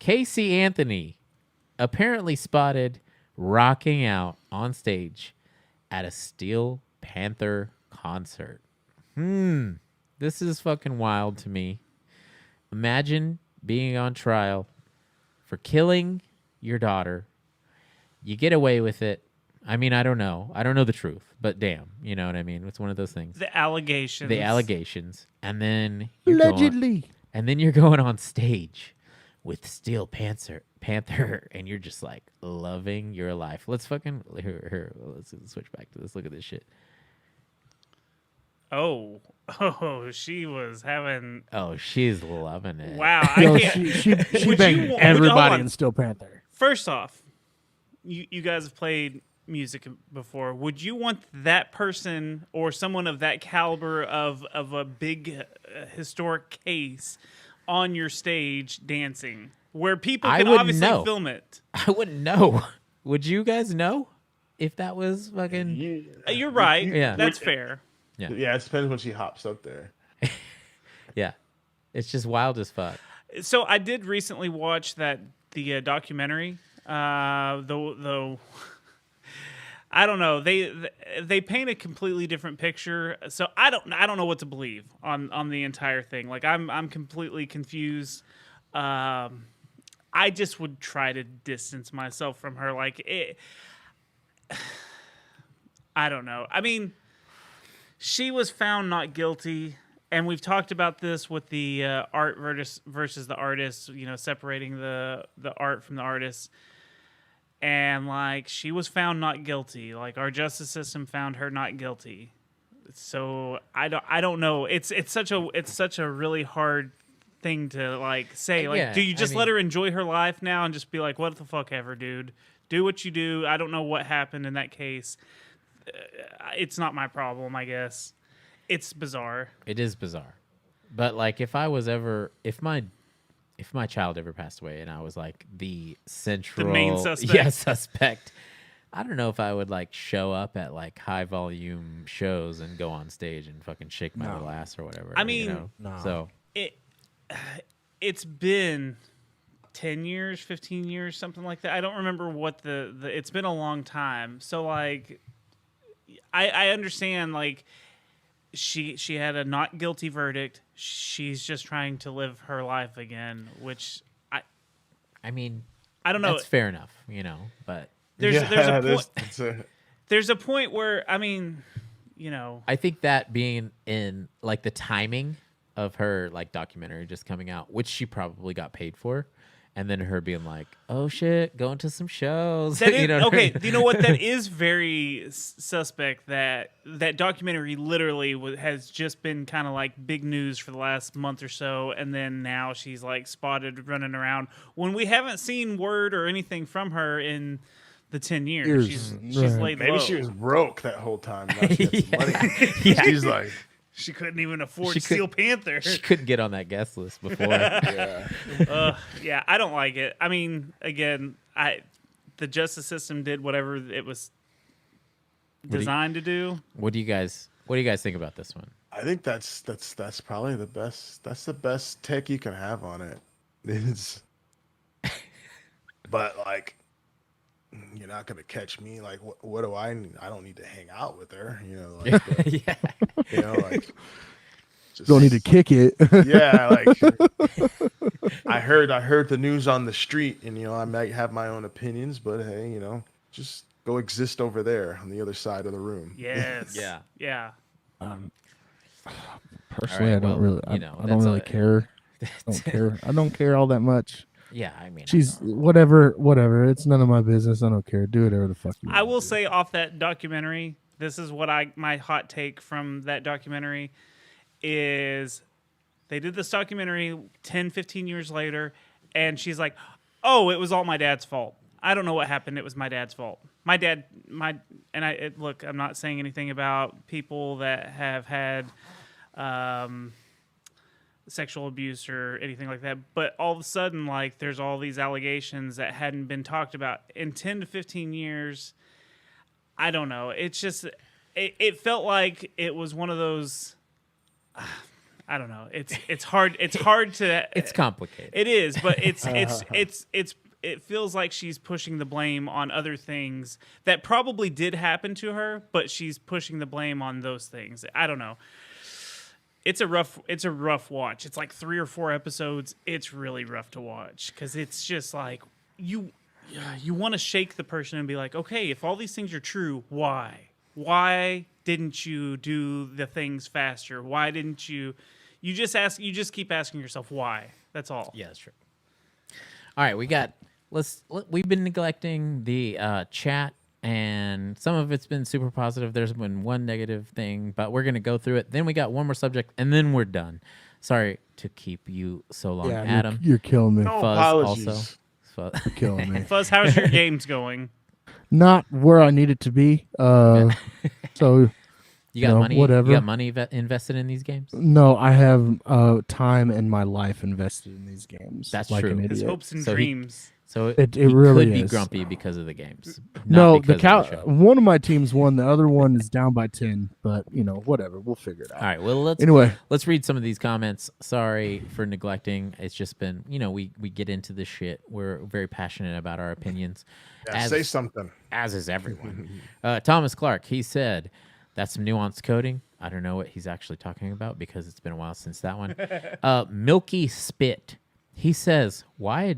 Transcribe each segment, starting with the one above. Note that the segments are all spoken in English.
Casey Anthony apparently spotted rocking out on stage at a Steel Panther concert. This is fucking wild to me. Imagine being on trial for killing your daughter. You get away with it. I mean, I don't know. I don't know the truth, but damn, you know what I mean? It's one of those things. The allegations. And then Allegedly. you're going on stage with Steel Panther, and you're just like loving your life. Let's fucking let's switch back to this. Look at this shit. Oh, she was having. Oh, she's loving it. Wow, Yo, I can't. she banged everybody in Steel Panther. First off, you guys have played music before. Would you want that person or someone of that caliber of a big historic case on your stage dancing, where people can obviously film it? I wouldn't know. Would you guys know if that was fucking? You're right. Yeah, that's fair. Yeah, it depends when she hops up there. Yeah, it's just wild as fuck. So I did recently watch the documentary. Though I don't know, they paint a completely different picture. So I don't know what to believe on the entire thing. Like I'm completely confused. I just would try to distance myself from her. Like it. I don't know. I mean, she was found not guilty, and we've talked about this with the art versus the artist. You know, separating the art from the artist. And like she was found not guilty. Like our justice system found her not guilty. So I don't know. It's such a really hard thing to like say. Like, do you just let her enjoy her life now and just be like, what the fuck ever, dude? Do what you do. I don't know what happened in that case. It's not my problem, I guess. It's bizarre. It is bizarre. But like if my child ever passed away and I was like the main suspect, I don't know if I would like show up at like high volume shows and go on stage and fucking shake my little ass or whatever. I mean, you know? No. So it's been 10 years, 15 years, something like that. I don't remember what it's been a long time. So like I understand like she had a not guilty verdict. She's just trying to live her life again, which I mean, I don't know. That's fair enough, you know, but there's a point where, I mean, you know, I think that being in like the timing of her like documentary just coming out, which she probably got paid for, and then her being like, "Oh shit, going to some shows." You know okay, you know what? That is very suspect. That documentary literally has just been kind of like big news for the last month or so, and then now she's like spotted running around when we haven't seen word or anything from her in the 10 years. She's laid low. Maybe she was broke that whole time. Now she got some money. She's like. She couldn't even afford Steel Panther. She couldn't get on that guest list before. Yeah, I don't like it. I mean, again, the justice system did whatever it was designed to do. What do you guys think about this one? I think that's probably the best. That's the best take you can have on it. But like, you're not gonna catch me. Like, what do I need? I don't need to hang out with her. You know, like, yeah. You know, like, just don't need to kick it. Yeah, like, I heard the news on the street, and you know, I might have my own opinions, but hey, you know, just go exist over there on the other side of the room. Yes. Yeah. Personally, right, I don't really. I don't really care. I don't care all that much. Yeah, I mean, she's whatever. It's none of my business. I don't care. Do whatever the fuck you want. I will say off that documentary, this is what my hot take from that documentary is. They did this documentary 10, 15 years later, and she's like, "Oh, it was all my dad's fault. I don't know what happened. It was my dad's fault. Look, I'm not saying anything about people that have had sexual abuse or anything like that, but all of a sudden, like, there's all these allegations that hadn't been talked about in 10 to 15 years. I don't know. It's just, it felt like it was one of those, I don't know. It's hard. It's hard to. It's complicated. It is, but it feels like she's pushing the blame on other things that probably did happen to her, but she's pushing the blame on those things. I don't know. It's a rough watch. It's like 3 or 4 episodes. It's really rough to watch because it's just like you want to shake the person and be like, okay, if all these things are true, why? Why didn't you do the things faster? Why didn't you? You just keep asking yourself why. That's all. Yeah, that's true. All right, we've been neglecting the chat, and some of it's been super positive. There's been one negative thing, but we're gonna go through it. Then we got one more subject, and then we're done. Sorry to keep you so long, Adam. You're killing me. No Fuzz apologies. also. Fuzz. You're killing me. Fuzz, how's your games going? Not where I need it to be. So You got money. whatever. You got money invested in these games. no, I have time and my life invested in these games. That's like true. An His idiot. hopes and So he- dreams. So It he really could be is. grumpy because of the games. No, not the because of the show. one of my teams won. The other one is down by 10. But whatever. We'll figure it out. All right. Well, let's read some of these comments. Sorry for neglecting. It's just been we get into this shit. We're very passionate about our opinions. Yeah, say something. As is everyone. Thomas Clark. He said that's some nuanced coding. I don't know what he's actually talking about because it's been a while since that one. Milky Spit. He says, why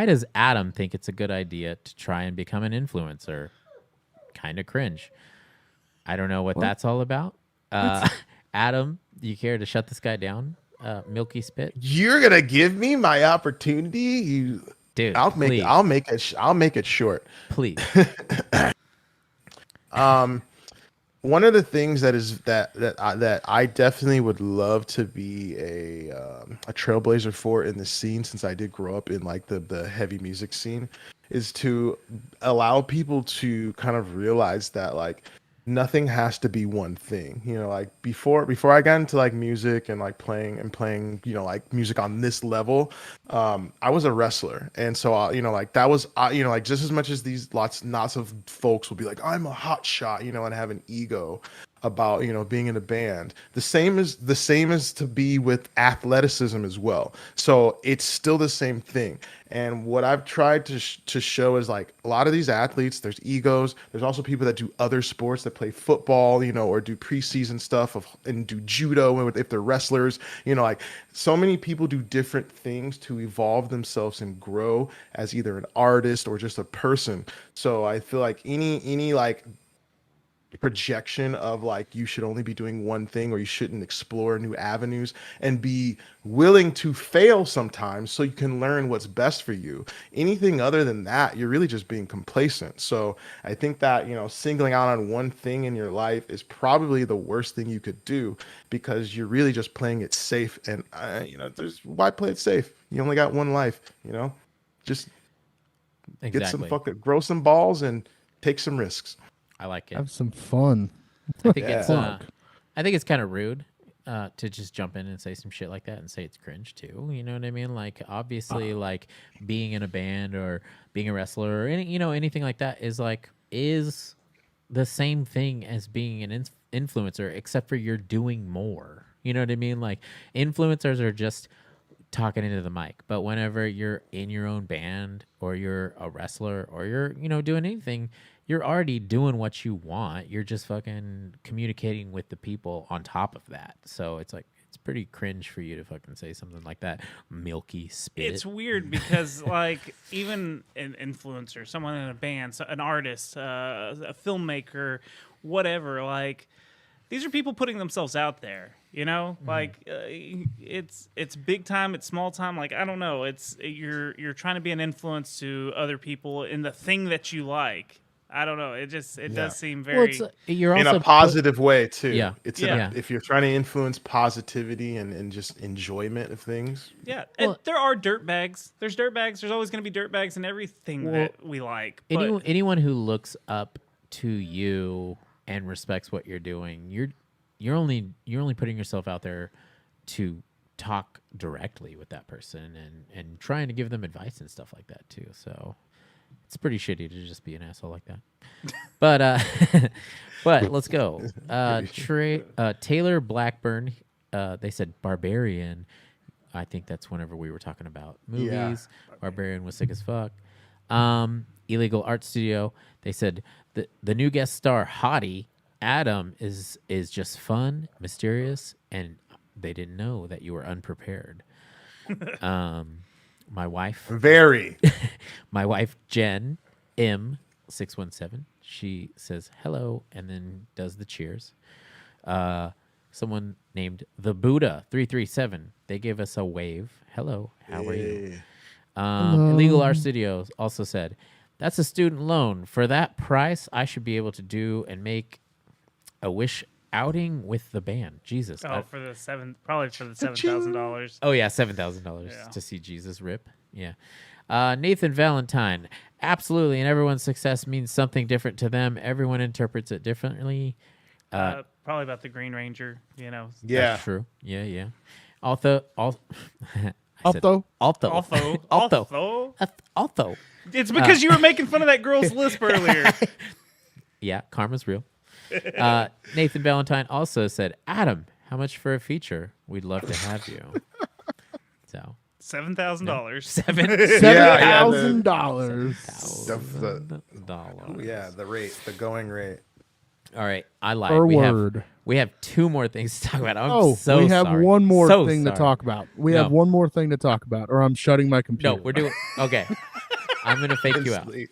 does Adam think it's a good idea to try and become an influencer? Kind of cringe. I don't know what that's all about. Adam, do you care to shut this guy down? Milky Spit. You're gonna give me my opportunity, Dude, I'll make it short. Please. One of the things that I definitely would love to be a trailblazer for in the scene, since I did grow up in like the heavy music scene, is to allow people to kind of realize that like nothing has to be one thing. Like before I got into like music and like playing like music on this level, I was a wrestler. And so, like that was, like just as much as these lots of folks will be like, I'm a hot shot, and have an ego about, being in a band. The same is to be with athleticism as well. So it's still the same thing. And what I've tried to show is like a lot of these athletes, there's egos. There's also people that do other sports, that play football, or do preseason stuff and do judo if they're wrestlers. Like so many people do different things to evolve themselves and grow as either an artist or just a person. So I feel like any like projection of like you should only be doing one thing or you shouldn't explore new avenues and be willing to fail sometimes so you can learn what's best for you. Anything other than that, you're really just being complacent. So I think that singling out on one thing in your life is probably the worst thing you could do, because you're really just playing it safe. And why play it safe? You only got one life. Just get some grow some balls and take some risks. I like it. Have some fun. I think it's kind of rude to just jump in and say some shit like that and say it's cringe too. You know what I mean? Like obviously, like being in a band or being a wrestler or anything like that is the same thing as being an influencer, except for you're doing more. You know what I mean? Like influencers are just talking into the mic, but whenever you're in your own band or you're a wrestler or you're doing anything, you're already doing what you want. You're just fucking communicating with the people on top of that. So it's like, it's pretty cringe for you to fucking say something like that. Milky Spit. It's weird because like even an influencer, someone in a band, an artist, a filmmaker, whatever, like these are people putting themselves out there, like it's big time, it's small time. Like, I don't know. It's you're trying to be an influence to other people in the thing that you like. I don't know. It does seem very you're in also a positive way too. Yeah. If you're trying to influence positivity and just enjoyment of things. Yeah. And there are dirt bags. There's dirt bags. There's always going to be dirt bags in everything that we like. Anyone who looks up to you and respects what you're doing, you're only putting yourself out there to talk directly with that person and trying to give them advice and stuff like that too. So it's pretty shitty to just be an asshole like that. But let's go. Taylor Blackburn, they said Barbarian. I think that's whenever we were talking about movies. Barbarian was sick as fuck. Illegal Art Studio. They said the new guest star Hottie Adam is just fun, mysterious, and they didn't know that you were unprepared. My wife, my wife Jen M617. She says hello and then does the cheers. Someone named the Buddha 337. They gave us a wave. Hello, how are you? Illegal Art Studios also said, that's a student loan. For that price, I should be able to do and make a Wish outing with the band. Jesus. For the $7,000. Oh yeah, $7,000 to see Jesus rip. Yeah. Nathan Valentine. Absolutely, and everyone's success means something different to them. Everyone interprets it differently. Probably about the Green Ranger, you know. Yeah. That's true. Yeah. Also. It's because you were making fun of that girl's lisp earlier. Yeah, karma's real. Nathan Valentine also said, Adam, how much for a feature? We'd love to have you. So $7,000. $7,000. Yeah, the rate, the going rate. All right, I lied. Per we word. have two more things to talk about. I'm so we have sorry. one more So thing sorry. to talk about. We have one more thing to talk about, or I'm shutting my computer. No, we're doing okay. I'm gonna fake you out. Sleep.